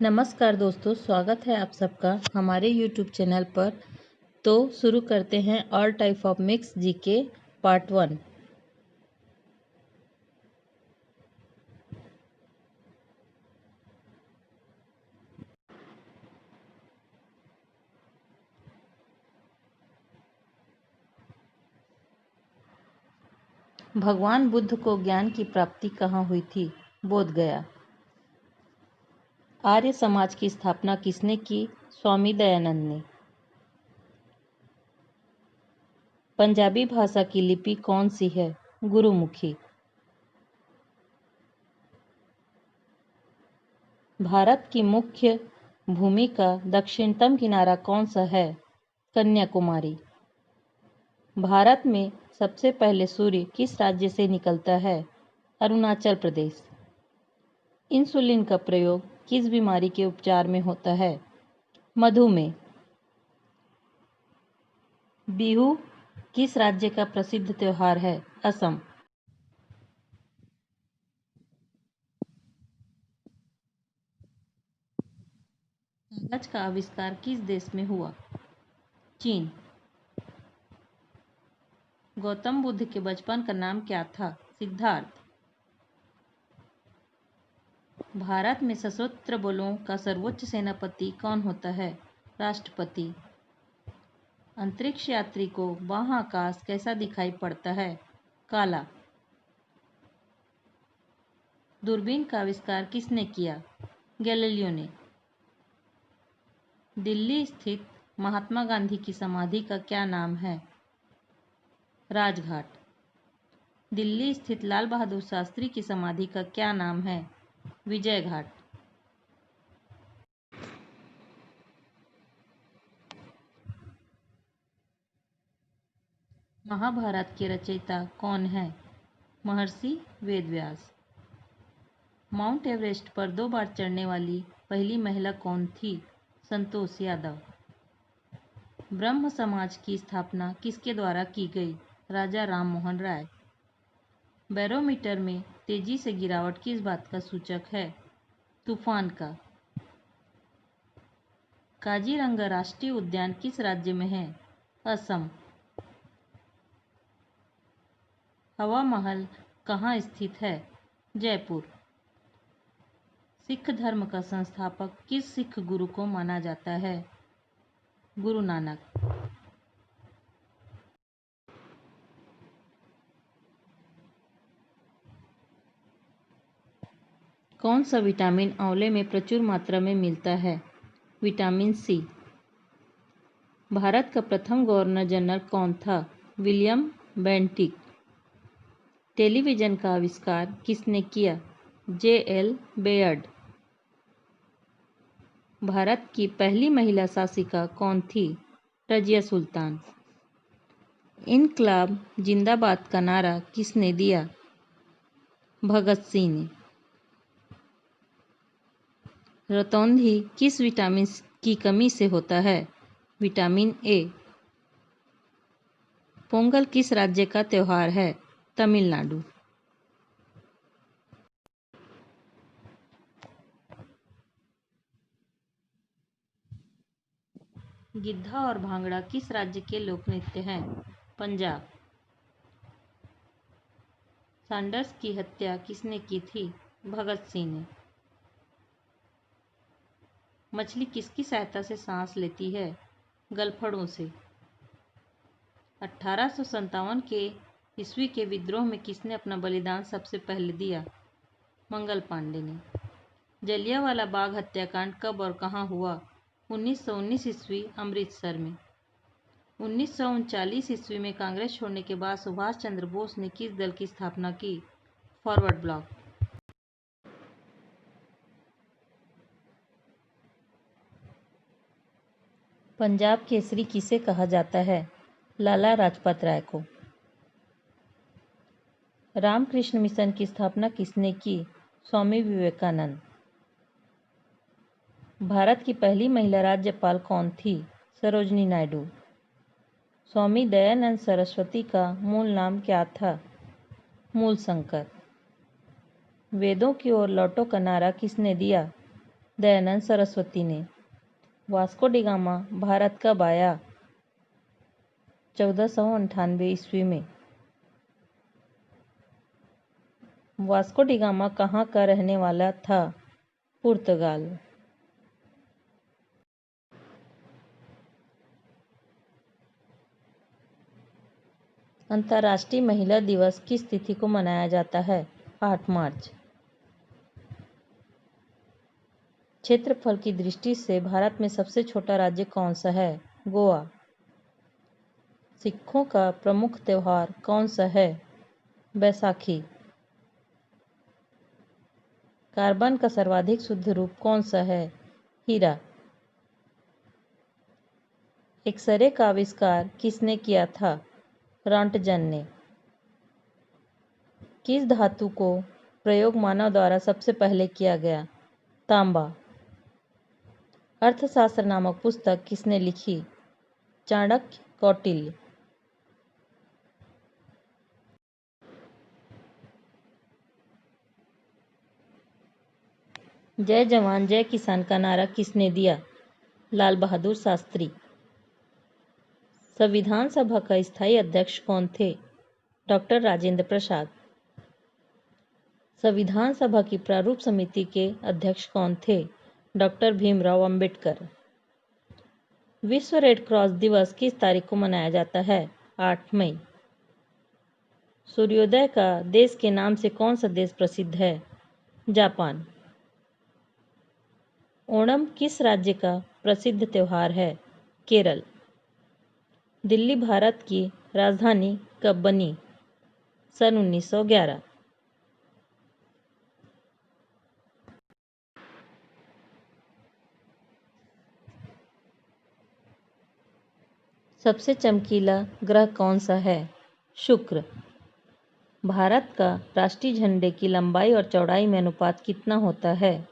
नमस्कार दोस्तों, स्वागत है आप सबका हमारे YouTube चैनल पर। तो शुरू करते हैं all type of mix GK part 1। भगवान बुद्ध को ज्ञान की प्राप्ति कहाँ हुई थी? बोध गया। आर्य समाज की स्थापना किसने की? स्वामी दयानंद ने। पंजाबी भाषा की लिपि कौन सी है? गुरुमुखी। भारत की मुख्य भूमि का दक्षिणतम किनारा कौन सा है? कन्याकुमारी। भारत में सबसे पहले सूर्य किस राज्य से निकलता है? अरुणाचल प्रदेश। इंसुलिन का प्रयोग किस बीमारी के उपचार में होता है? मधुमेह। बिहू किस राज्य का प्रसिद्ध त्योहार है? असम। कागज का आविष्कार किस देश में हुआ? चीन। गौतम बुद्ध के बचपन का नाम क्या था? सिद्धार्थ। भारत में सशस्त्र बलों का सर्वोच्च सेनापति कौन होता है? राष्ट्रपति। अंतरिक्ष यात्री को बाह्य आकाश कैसा दिखाई पड़ता है? काला। दूरबीन का आविष्कार किसने किया? गैलीलियो ने। दिल्ली स्थित महात्मा गांधी की समाधि का क्या नाम है? राजघाट। दिल्ली स्थित लाल बहादुर शास्त्री की समाधि का क्या नाम है? विजय घाट। महाभारत के रचयिता कौन है? महर्षि वेदव्यास। माउंट एवरेस्ट पर 2 बार चढ़ने वाली पहली महिला कौन थी? संतोष यादव। ब्रह्म समाज की स्थापना किसके द्वारा की गई? राजा राम मोहन राय। बैरोमीटर में तेजी से गिरावट किस बात का सूचक है? तूफान का। काजीरंगा राष्ट्रीय उद्यान किस राज्य में है? असम। हवा महल कहाँ स्थित है? जयपुर। सिख धर्म का संस्थापक किस सिख गुरु को माना जाता है? गुरु नानक। कौन सा विटामिन आंवले में प्रचुर मात्रा में मिलता है? Vitamin C. भारत का प्रथम गवर्नर जनरल कौन था? William Bentinck. टेलीविजन का आविष्कार किसने किया? जे.एल. बेयर्ड। भारत की पहली महिला शासिका कौन थी? रजिया सुल्तान। इनकलाब जिंदाबाद का नारा किसने दिया? भगत सिंह ने। रतौंधी किस विटामिन की कमी से होता है? Vitamin A. पोंगल किस राज्य का त्योहार है? तमिलनाडु। गिद्धा और भांगड़ा किस राज्य के लोक नृत्य हैं? पंजाब। सैंडर्स की हत्या किसने की थी? भगत सिंह ने। मछली किसकी सहायता से सांस लेती है? गलफड़ों से। 1857 के ईस्वी के विद्रोह में किसने अपना बलिदान सबसे पहले दिया? मंगल पांडे ने। जलियांवाला बाग हत्याकांड कब और कहाँ हुआ? 1919 ईस्वी अमृतसर में। 1939 ईस्वी में कांग्रेस छोड़ने के बाद सुभाष चंद्र बोस ने किस दल की स्थापना की? Forward block. पंजाब केसरी किसे कहा जाता है? लाला लाजपत राय को। रामकृष्ण मिशन की स्थापना किसने की? स्वामी विवेकानंद। भारत की पहली महिला राज्यपाल कौन थी? सरोजनी नायडू। स्वामी दयानंद सरस्वती का मूल नाम क्या था? मूल शंकर। वेदों की ओर लौटो का नारा किसने दिया? दयानंद सरस्वती ने। वास्को डी गामा भारत कब आया? 1498 ईस्वी में। वास्को डी गामा कहाँ का रहने वाला था? पुर्तगाल। अंतर्राष्ट्रीय महिला दिवस किस तिथि को मनाया जाता है? 8 मार्च। क्षेत्रफल की दृष्टि से भारत में सबसे छोटा राज्य कौन सा है? गोवा। सिखों का प्रमुख त्योहार कौन सा है? बैसाखी। कार्बन का सर्वाधिक शुद्ध रूप कौन सा है? हीरा। एक्सरे का आविष्कार किसने किया था? रॉन्टजन ने। किस धातु को प्रयोग मानव द्वारा सबसे पहले किया गया? तांबा। अर्थशास्त्र नामक पुस्तक किसने लिखी? चाणक्य, कौटिल्य। जय जवान जय किसान का नारा किसने दिया? लाल बहादुर शास्त्री। संविधान सभा का स्थायी अध्यक्ष कौन थे? डॉक्टर राजेंद्र प्रसाद। संविधान सभा की प्रारूप समिति के अध्यक्ष कौन थे? डॉक्टर भीमराव अंबेडकर। विश्व रेड क्रॉस दिवस किस तारीख को मनाया जाता है? 8 मई। सूर्योदय का देश के नाम से कौन सा देश प्रसिद्ध है? जापान। ओणम किस राज्य का प्रसिद्ध त्योहार है? केरल। दिल्ली भारत की राजधानी कब बनी? सन 1911। सबसे चमकीला ग्रह कौन सा है? शुक्र। भारत का राष्ट्रीय झंडे की लंबाई और चौड़ाई में अनुपात कितना होता है?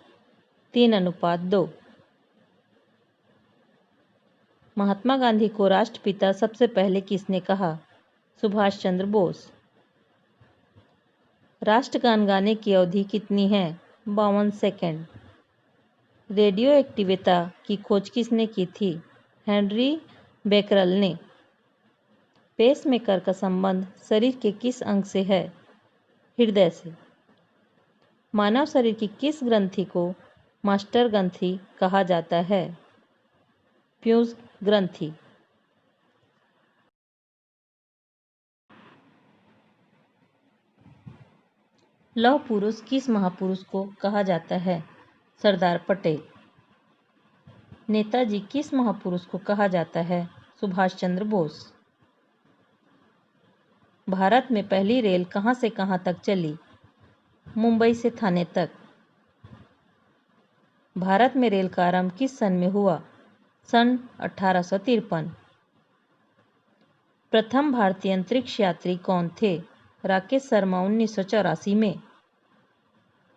3:2। महात्मा गांधी को राष्ट्रपिता सबसे पहले किसने कहा? सुभाष चंद्र बोस। राष्ट्रगान गाने की अवधि कितनी है? 52 सेकंड। रेडियो एक्टिविता की खोज किसने की थी? हेनरी बेकरल ने। पेसमेकर का संबंध शरीर के किस अंग से है? हृदय से। मानव शरीर की किस ग्रंथि को मास्टर ग्रंथि कहा जाता है? प्यूज ग्रंथि। लौह पुरुष किस महापुरुष को कहा जाता है? सरदार पटेल। नेताजी किस महापुरुष को कहा जाता है? सुभाष चंद्र बोस। भारत में पहली रेल कहां से कहां तक चली? मुंबई से थाने तक। भारत में रेल का आरंभ किस सन में हुआ? सन 1853। प्रथम भारतीय अंतरिक्ष यात्री कौन थे? राकेश शर्मा 1984 में।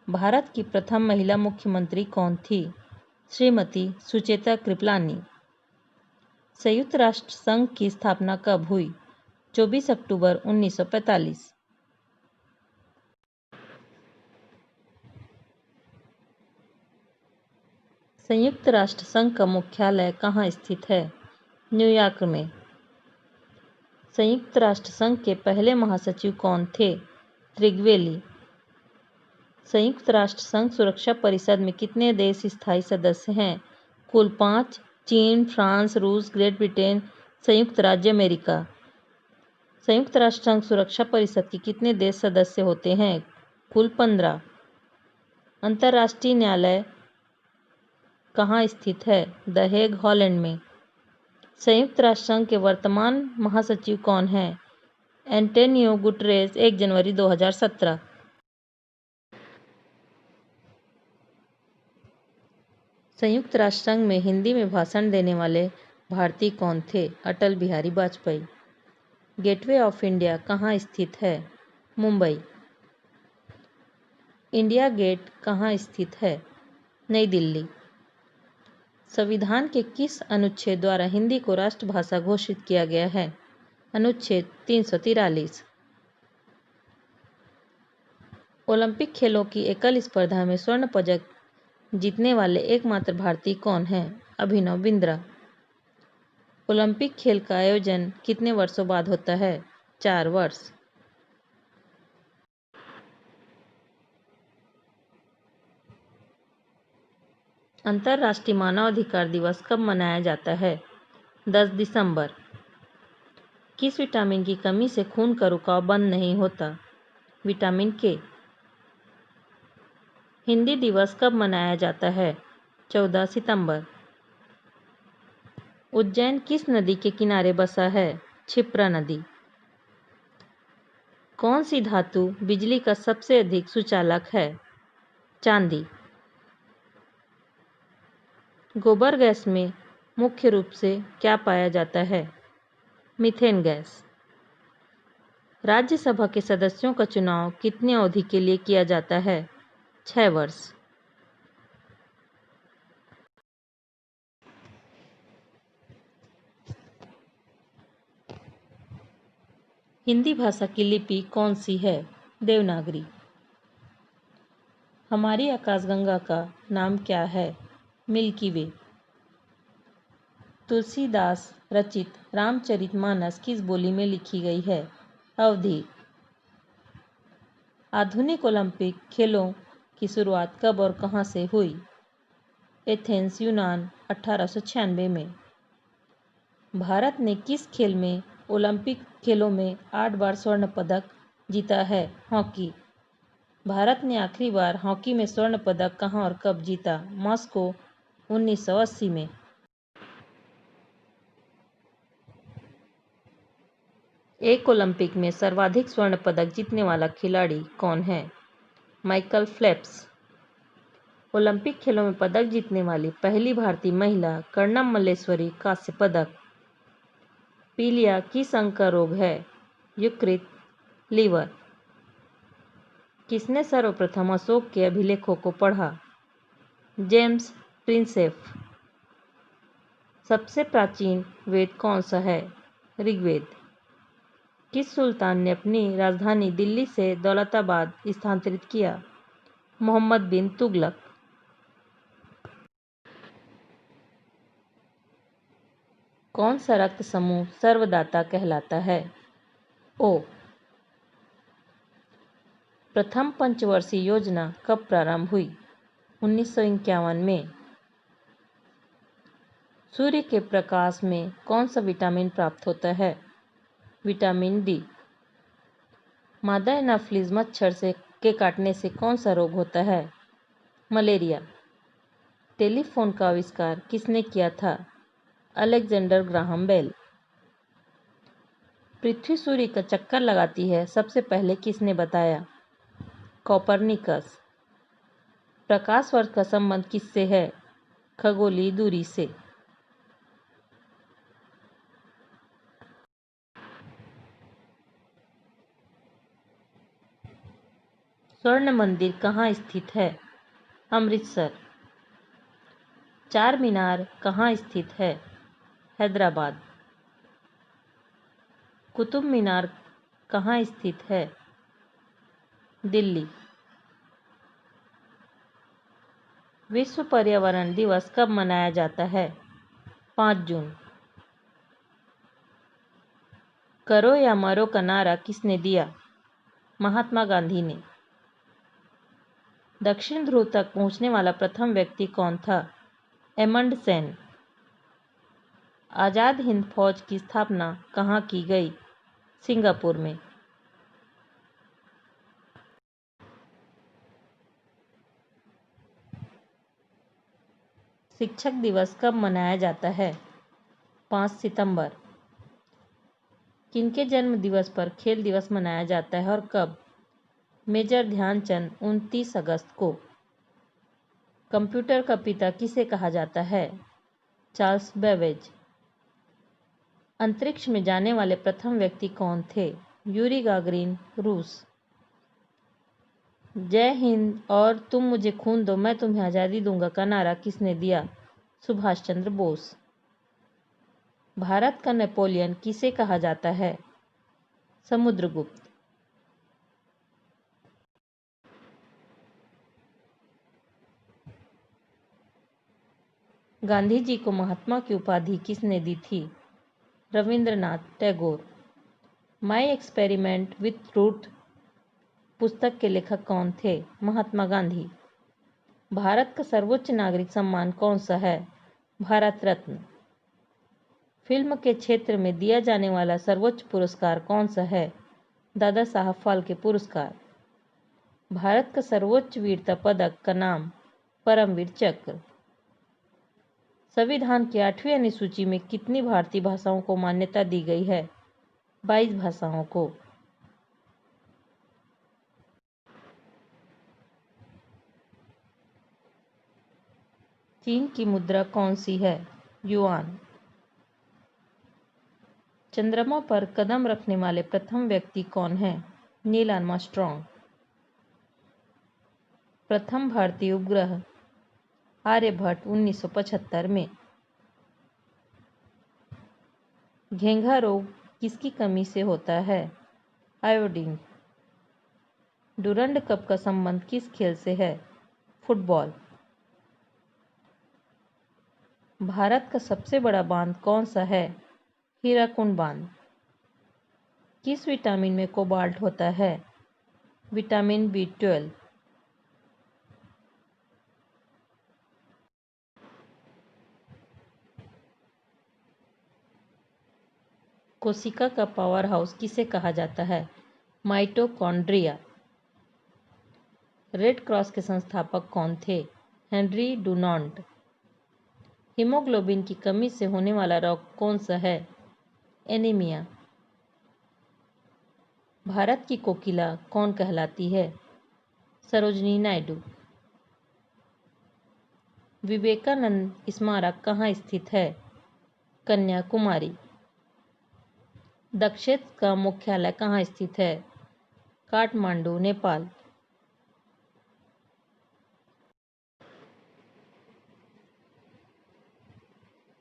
भारत की प्रथम महिला मुख्यमंत्री कौन थी? श्रीमती सुचेता कृपलानी। संयुक्त राष्ट्र संघ की स्थापना कब हुई? 24 अक्टूबर 1945। संयुक्त राष्ट्र संघ का मुख्यालय कहाँ स्थित है? न्यूयॉर्क में। संयुक्त राष्ट्र संघ के पहले महासचिव कौन थे? त्रिगवेली। संयुक्त राष्ट्र संघ सुरक्षा परिषद में कितने देश स्थायी सदस्य हैं? कुल 5। चीन, फ्रांस, रूस, ग्रेट ब्रिटेन, संयुक्त राज्य अमेरिका। संयुक्त राष्ट्र संघ सुरक्षा परिषद के कितने देश सदस्य होते हैं? कुल 15। अंतर्राष्ट्रीय न्यायालय कहाँ स्थित है? द हेग, हॉलैंड में। संयुक्त राष्ट्र संघ के वर्तमान महासचिव कौन हैं? एंटोनियो गुटरेस, 1 जनवरी 2017। संयुक्त राष्ट्र संघ में हिंदी में भाषण देने वाले भारतीय कौन थे? Atal Bihari Vajpayee. Gateway of India कहाँ स्थित है? मुंबई। इंडिया गेट कहाँ स्थित है? नई दिल्ली। संविधान के किस अनुच्छेद द्वारा हिंदी को राष्ट्रभाषा घोषित किया गया है? अनुच्छेद 343। ओलंपिक खेलों की एकल स्पर्धा में स्वर्ण पदक जीतने वाले एकमात्र भारतीय कौन हैं? अभिनव बिंद्रा। ओलंपिक खेल का आयोजन कितने वर्षों बाद होता है? 4 वर्ष। अंतर्राष्ट्रीय मानवाधिकार दिवस कब मनाया जाता है? 10 दिसंबर। किस विटामिन की कमी से खून का रुकाव बंद नहीं होता? विटामिन के। हिंदी दिवस कब मनाया जाता है? 14 सितंबर। उज्जैन किस नदी के किनारे बसा है? क्षिप्रा नदी। कौन सी धातु बिजली का सबसे अधिक सुचालक है? चांदी। गोबर गैस में मुख्य रूप से क्या पाया जाता है? Methane gas. राज्यसभा के सदस्यों का चुनाव कितनी अवधि के लिए किया जाता है? 6 वर्ष। हिंदी भाषा की लिपि कौन सी है? देवनागरी। हमारी आकाशगंगा का नाम क्या है? मिल्की वे। तुलसीदास रचित रामचरितमानस किस बोली में लिखी गई है? अवधी। आधुनिक ओलंपिक खेलों की शुरुआत कब और कहाँ से हुई? एथेंस, यूनान, 1896 में। भारत ने किस खेल में ओलंपिक खेलों में 8 बार स्वर्ण पदक जीता है? हॉकी। भारत ने आखिरी बार हॉकी में स्वर्ण पदक कहाँ और कब जीता? मॉस्को, 1980 में। एक ओलंपिक में सर्वाधिक स्वर्ण पदक जीतने वाला खिलाड़ी कौन है? Michael Phelps. ओलंपिक खेलों में पदक जीतने वाली पहली भारतीय महिला कर्णम मल्लेश्वरी। कांस्य पदक। पीलिया किस अंग का रोग है? यकृत, लीवर। किसने सर्वप्रथम अशोक के अभिलेखों को पढ़ा? James Prinsep. सबसे प्राचीन वेद कौन सा है? ऋग्वेद। किस सुल्तान ने अपनी राजधानी दिल्ली से दौलताबाद स्थानांतरित किया? मोहम्मद बिन तुगलक। कौन सा रक्त समूह सर्वदाता कहलाता है? ओ। प्रथम पंचवर्षीय योजना कब प्रारंभ हुई? 1951 में। सूर्य के प्रकाश में कौन सा विटामिन प्राप्त होता है? Vitamin D. मादा एनाफिलीज मच्छर से के काटने से कौन सा रोग होता है? मलेरिया। टेलीफोन का आविष्कार किसने किया था? Alexander Graham Bell. पृथ्वी सूर्य का चक्कर लगाती है सबसे पहले किसने बताया? कोपरनिकस। प्रकाश वर्ष का संबंध किससे है? खगोलीय दूरी से। स्वर्ण मंदिर कहाँ स्थित है? अमृतसर। चार मीनार कहाँ स्थित है? हैदराबाद। कुतुब मीनार कहाँ स्थित है? दिल्ली। विश्व पर्यावरण दिवस कब मनाया जाता है? 5 जून। करो या मरो का नारा किसने दिया? महात्मा गांधी ने। दक्षिण ध्रुव तक पहुंचने वाला प्रथम व्यक्ति कौन था? एमंड सेन। आज़ाद हिंद फौज की स्थापना कहाँ की गई? सिंगापुर में। शिक्षक दिवस कब मनाया जाता है? 5 सितंबर। किनके जन्म दिवस पर खेल दिवस मनाया जाता है और कब? मेजर ध्यानचंद, 29 अगस्त को। कंप्यूटर का पिता किसे कहा जाता है? Charles Babbage. अंतरिक्ष में जाने वाले प्रथम व्यक्ति कौन थे? यूरी गागरिन, रूस। जय हिंद और तुम मुझे खून दो मैं तुम्हें आज़ादी दूंगा का नारा किसने दिया? सुभाष चंद्र बोस। भारत का नेपोलियन किसे कहा जाता है? समुद्रगुप्त। गांधी जी को महात्मा की उपाधि किसने दी थी? Rabindranath Tagore. My experiment with truth पुस्तक के लेखक कौन थे? महात्मा गांधी। भारत का सर्वोच्च नागरिक सम्मान कौन सा है? भारत रत्न। फिल्म के क्षेत्र में दिया जाने वाला सर्वोच्च पुरस्कार कौन सा है? दादा साहब फाल्के पुरस्कार। भारत का सर्वोच्च वीरता पदक का नाम परमवीर चक्र। संविधान की 8वीं अनुसूची में कितनी भारतीय भाषाओं को मान्यता दी गई है? 22 भाषाओं को। चीन की मुद्रा कौन सी है? युआन। चंद्रमा पर कदम रखने वाले प्रथम व्यक्ति कौन हैं? Neil Armstrong. प्रथम भारतीय उपग्रह आर्यभट्ट 1975 में। घेंघा रोग किसकी कमी से होता है? आयोडीन। डुरंड कप का संबंध किस खेल से है? फुटबॉल। भारत का सबसे बड़ा बांध कौन सा है? हीराकुंड बांध। किस विटामिन में कोबाल्ट होता है? Vitamin B12। कोशिका का पावर हाउस किसे कहा जाता है? माइटोकॉन्ड्रिया। रेड क्रॉस के संस्थापक कौन थे? Henry Dunant. हीमोग्लोबिन की कमी से होने वाला रोग कौन सा है? एनीमिया। भारत की कोकिला कौन कहलाती है? सरोजनी नायडू। विवेकानंद स्मारक कहाँ स्थित है? कन्याकुमारी। दक्षेत्र का मुख्यालय कहाँ स्थित है? काठमांडू, नेपाल।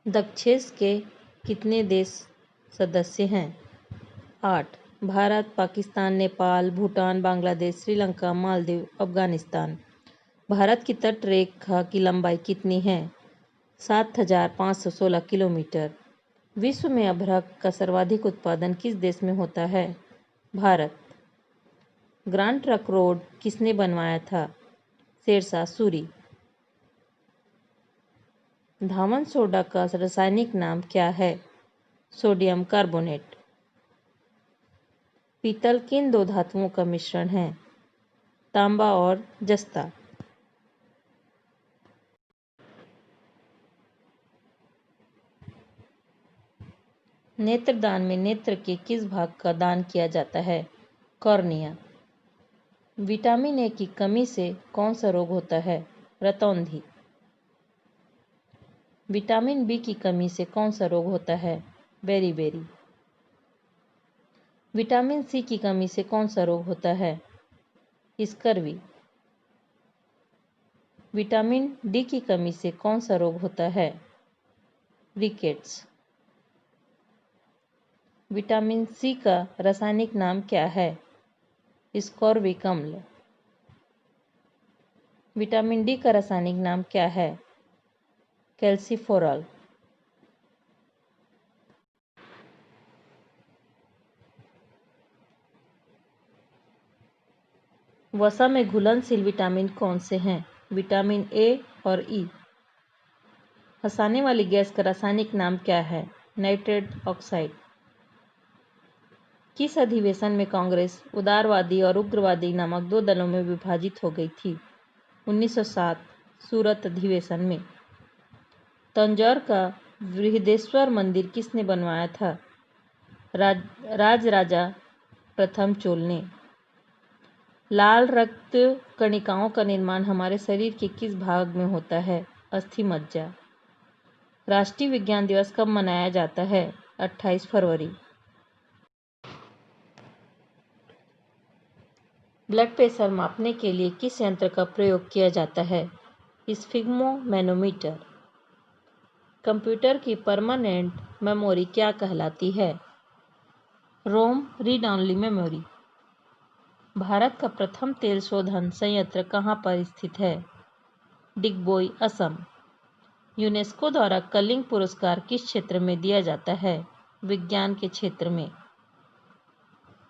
दक्षेत्र के कितने देश सदस्य हैं? 8। भारत, पाकिस्तान, नेपाल, भूटान, बांग्लादेश, श्रीलंका, मालदीव, अफगानिस्तान। भारत की तटरेखा की लंबाई कितनी है? 7516 किलोमीटर। विश्व में अभ्रक का सर्वाधिक उत्पादन किस देश में होता है? भारत। ग्रांड ट्रंक रोड किसने बनवाया था? शेरशाह सूरी। धामन सोडा का रासायनिक नाम क्या है? Sodium carbonate. पीतल किन दो धातुओं का मिश्रण है? तांबा और जस्ता। नेत्रदान में नेत्र के किस भाग का दान किया जाता है? कॉर्निया। विटामिन ए की कमी से कौन सा रोग होता है? रतौंधी। विटामिन बी की कमी से कौन सा रोग होता है? बेरीबेरी। विटामिन सी की कमी से कौन सा रोग होता है? स्कर्वी। विटामिन डी की कमी से कौन सा रोग होता है? रिकेट्स। विटामिन सी का रासायनिक नाम क्या है? स्कॉर्बिक अम्ल। विटामिन डी का रासायनिक नाम क्या है? कैल्सिफोरॉल। वसा में घुलनशील विटामिन कौन से हैं? विटामिन ए और ई। हंसाने वाली गैस का रासायनिक नाम क्या है? Nitrate oxide. किस अधिवेशन में कांग्रेस उदारवादी और उग्रवादी नामक दो दलों में विभाजित हो गई थी? 1907 सूरत अधिवेशन में। तंजौर का बृहदेश्वर मंदिर किसने बनवाया था? राजराजा प्रथम चोल ने। लाल रक्त कणिकाओं का निर्माण हमारे शरीर के किस भाग में होता है? अस्थि मज्जा। राष्ट्रीय विज्ञान दिवस कब मनाया जाता है? 28 फरवरी। ब्लड प्रेशर मापने के लिए किस यंत्र का प्रयोग किया जाता है? स्फिग्मोमैनोमीटर। कंप्यूटर की परमानेंट मेमोरी क्या कहलाती है? रोम रीड ओनली मेमोरी। भारत का प्रथम तेल शोधन संयंत्र कहाँ पर स्थित है? डिगबोई, असम। यूनेस्को द्वारा कलिंग पुरस्कार किस क्षेत्र में दिया जाता है? विज्ञान के क्षेत्र में।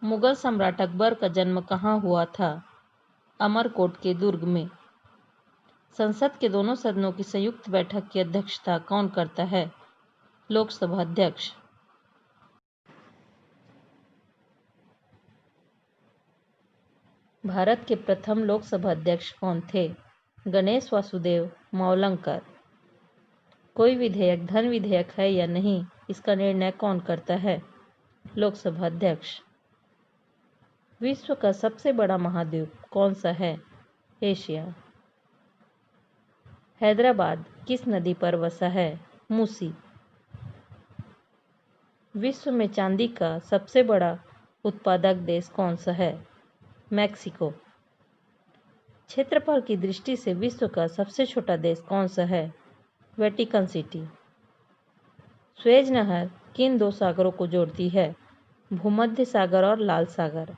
मुगल सम्राट अकबर का जन्म कहाँ हुआ था? अमरकोट के दुर्ग में। संसद के दोनों सदनों की संयुक्त बैठक की अध्यक्षता कौन करता है? लोकसभा अध्यक्ष। भारत के प्रथम लोकसभा अध्यक्ष कौन थे? गणेश वासुदेव मावलंकर। कोई विधेयक धन विधेयक है या नहीं, इसका निर्णय कौन करता है? लोकसभा अध्यक्ष। विश्व का सबसे बड़ा महाद्वीप कौन सा है? एशिया। हैदराबाद किस नदी पर बसा है? मूसी। विश्व में चांदी का सबसे बड़ा उत्पादक देश कौन सा है? मैक्सिको। क्षेत्रफल की दृष्टि से विश्व का सबसे छोटा देश कौन सा है? Vatican city. स्वेज नहर किन दो सागरों को जोड़ती है? भूमध्य सागर और लाल सागर।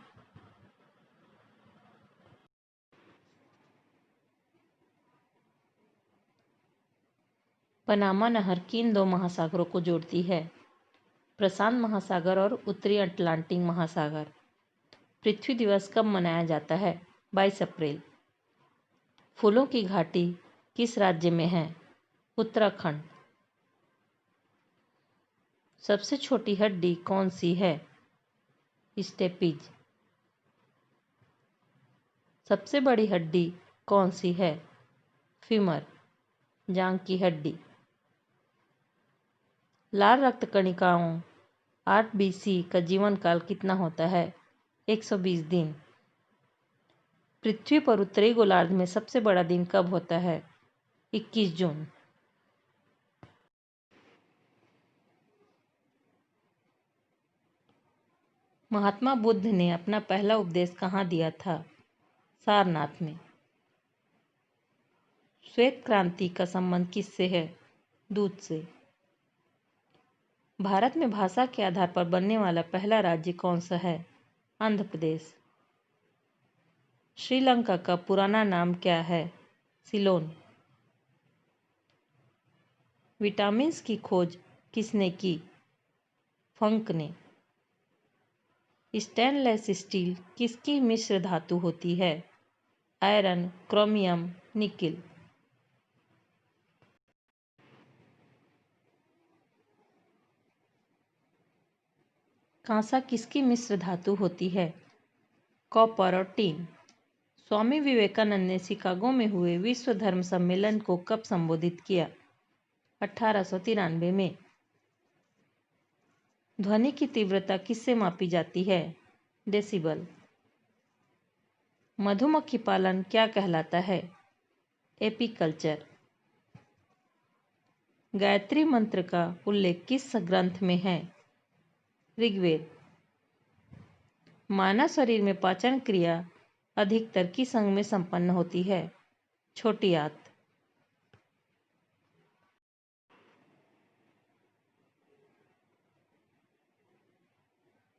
पनामा नहर किन दो महासागरों को जोड़ती है? प्रशांत महासागर और उत्तरी अटलांटिक महासागर। पृथ्वी दिवस कब मनाया जाता है? 22 अप्रैल। फूलों की घाटी किस राज्य में है? उत्तराखंड। सबसे छोटी हड्डी कौन सी है? स्टेपीज। सबसे बड़ी हड्डी कौन सी है? फीमर, जांघ की हड्डी। लाल रक्त कणिकाओं आरबीसी का जीवन काल कितना होता है? 120 दिन। पृथ्वी पर उत्तरी गोलार्ध में सबसे बड़ा दिन कब होता है? 21 जून। महात्मा बुद्ध ने अपना पहला उपदेश कहाँ दिया था? सारनाथ में। श्वेत क्रांति का संबंध किससे है? दूध से। भारत में भाषा के आधार पर बनने वाला पहला राज्य कौन सा है? आंध्र प्रदेश। श्रीलंका का पुराना नाम क्या है? सिलोन। विटामिन्स की खोज किसने की? फंक ने। स्टेनलेस स्टील किसकी मिश्र धातु होती है? Iron, chromium, nickel. कांसा किसकी मिश्र धातु होती है? कॉपर और टीन। स्वामी विवेकानंद ने शिकागो में हुए विश्व धर्म सम्मेलन को कब संबोधित किया? 1893 में। ध्वनि की तीव्रता किससे मापी जाती है? डेसिबल। मधुमक्खी पालन क्या कहलाता है? एपीकल्चर। गायत्री मंत्र का उल्लेख किस ग्रंथ में है? ऋग्वेद। मानव शरीर में पाचन क्रिया अधिकतर किस अंग में संपन्न होती है? छोटी आंत।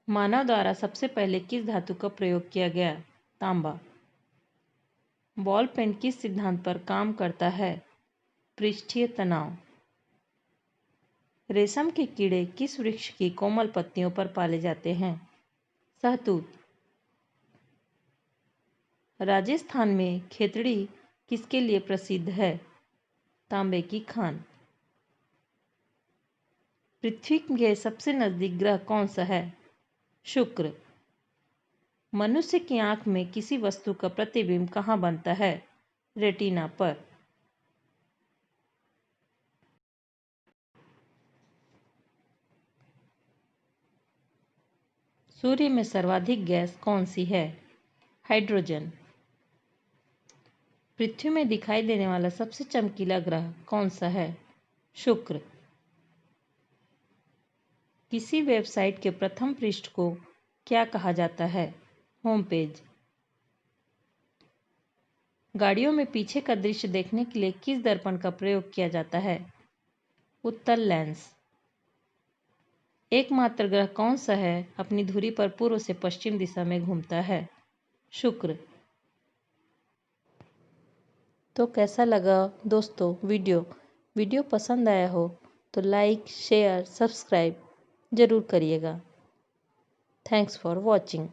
मानव द्वारा सबसे पहले किस धातु का प्रयोग किया गया? तांबा। बॉल पेन किस सिद्धांत पर काम करता है? पृष्ठीय तनाव। रेशम के कीड़े किस वृक्ष की कोमल पत्तियों पर पाले जाते हैं? सहतूत। राजस्थान में खेतड़ी किसके लिए प्रसिद्ध है? तांबे की खान। पृथ्वी के सबसे नजदीक ग्रह कौन सा है? शुक्र। मनुष्य की आंख में किसी वस्तु का प्रतिबिंब कहाँ बनता है? रेटिना पर। सूर्य में सर्वाधिक गैस कौन सी है? हाइड्रोजन। पृथ्वी में दिखाई देने वाला सबसे चमकीला ग्रह कौन सा है? शुक्र। किसी वेबसाइट के प्रथम पृष्ठ को क्या कहा जाता है? Home page. गाड़ियों में पीछे का दृश्य देखने के लिए किस दर्पण का प्रयोग किया जाता है? उत्तल लेंस। एकमात्र ग्रह कौन सा है अपनी धुरी पर पूर्व से पश्चिम दिशा में घूमता है? शुक्र। तो कैसा लगा दोस्तों वीडियो? वीडियो पसंद आया हो तो लाइक, शेयर, सब्सक्राइब ज़रूर करिएगा। Thanks for watching.